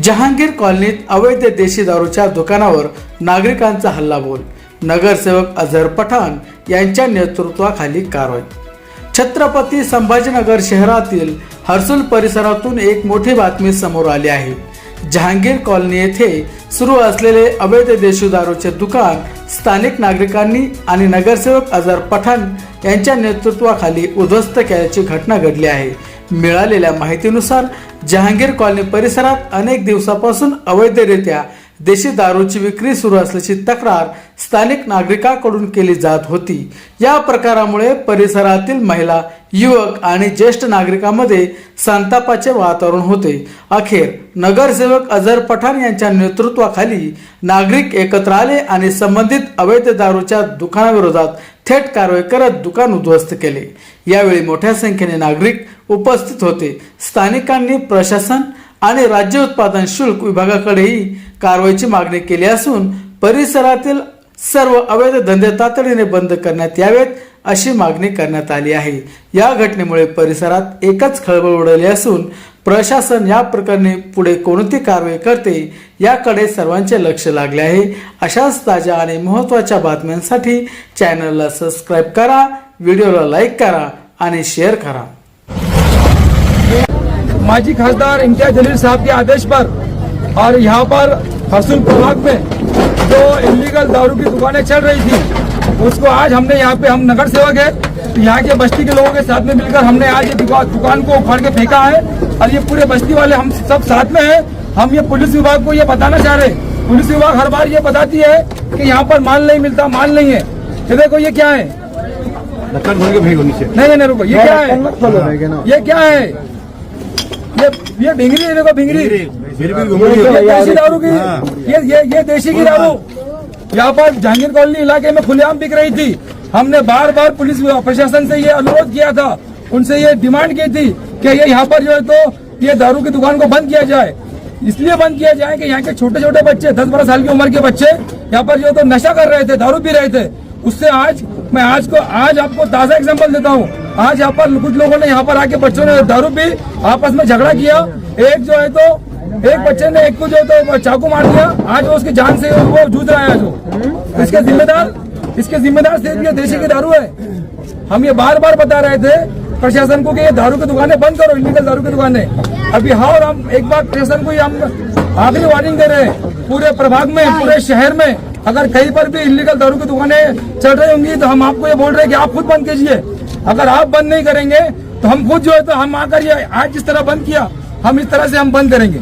जहांगीर कॉलनीत अवैध देशी दारूच्या दुकानावर नागरिकांचा हल्लाबोल। नगरसेवक अझर पठाण यांच्या नेतृत्वाखाली कारवाई। छत्रपती संभाजीनगर शहरातील हर्सुल परिसरातून एक मोठी बातमी समोर आली आहे। जहांगीर कॉलनी येथे सुरू असलेले अवैध देशी दारूचे दुकान स्थानिक नागरिकांनी आणि नगरसेवक अझर पठाण यांच्या नेतृत्वाखाली उद्ध्वस्त केल्याची घटना घडली आहे। मिळालेल्या माहितीनुसार जहांगीर कॉलनी परिसरात अनेक दिवसापासून अवैधरित्या देशी दारूची विक्री सुरू असल्याची तक्रार स्थानिक नागरिकांकडून केली जात होती। या प्रकारामुळे परिसरातील महिला, युवक आणि ज्येष्ठ नागरिकांमध्ये संतापाचे वातावरण होते। अखेर नगरसेवक अझर पठाण यांच्या नेतृत्वाखाली नागरिक एकत्र आले आणि संबंधित अवैध दारूच्या दुकानाविरोधात थेट कारवाई करत दुकान उद्ध्वस्त केले। यावेळी मोठ्या संख्येने नागरिक उपस्थित होते। स्थानिकांनी प्रशासन आणि राज्य उत्पादन शुल्क विभागाकडेही कारवाईची मागणी केली असून परिसरातील सर्व अवैध धंदे तातडीने बंद करण्यात यावेत अशी मागणी करण्यात आली आहे। या घटनेमुळे परिसरात एकच खळबळ उडाली असून प्रशासन या प्रकरणी पुढे कोणती कारवाई करते याकडे सर्वांचे लक्ष लागले आहे। अशाच ताज्या आणि महत्त्वाच्या बातम्यांसाठी चॅनलला सबस्क्राइब करा, व्हिडिओला लाईक करा आणि शेअर करा। माजी खासदार इम्तियाज जलील साहब के आदेश पर और यहाँ पर हर्सुल प्रभाग में जो इलीगल दारू की दुकानें चल रही थी उसको आज हमने यहाँ पे, हम नगर सेवक है तो यहाँ के बस्ती के लोगों के साथ में मिलकर हमने आज ये दुकान को उखाड़ के फेंका है और ये पूरे बस्ती वाले हम सब साथ में हैं। हम ये पुलिस विभाग को ये बताना चाह रहे हैं। पुलिस विभाग हर बार ये बताती है कि यहाँ पर माल नहीं मिलता, माल नहीं है। ये देखो ये क्या है, नहीं रुको, ये क्या है, ये क्या है, ये भिंगरी है, देखो भिंगरी, ये देशी दारू की, ये देशी की दारू यहाँ पर जहांगीर कॉलोनी इलाके में खुलेआम बिक रही थी। हमने बार बार पुलिस प्रशासन से ये अनुरोध किया था, उनसे ये डिमांड की थी कि ये यहाँ पर जो है तो ये दारू की दुकान को बंद किया जाए। इसलिए बंद किया जाए कि यहाँ के छोटे छोटे बच्चे, 10-12 साल की उम्र के बच्चे यहाँ पर जो है तो नशा कर रहे थे, दारू पी रहे थे। उससे मैं आज आपको ताजा एग्जांपल देता हूँ। आज यहाँ पर कुछ लोगों ने यहाँ पर आके बच्चों ने दारू पी, आपस में झगड़ा किया। एक जो है तो एक बच्चे ने एक को जो है तो चाकू मार दिया। आज वो उसकी जान से वो जूझ रहा है। जो इसके जिम्मेदार सिर्फ ये देशी की दारू है। हम ये बार बार बता रहे थे प्रशासन को कि ये दारू की दुकानें बंद करो, इलीगल दारू की दुकानें। अभी हाँ, और हम एक बार प्रशासन को हम आखिरी वार्निंग दे रहे हैं, पूरे प्रभाग में, पूरे शहर में अगर कहीं पर भी इलीगल दारू की दुकानें चल रही होंगी तो हम आपको ये बोल रहे हैं कि आप खुद बंद कीजिए। अगर आप बंद नहीं करेंगे तो हम खुद जो है तो हम आकर ये आज जिस तरह बंद किया, हम इस तरह से हम बंद करेंगे।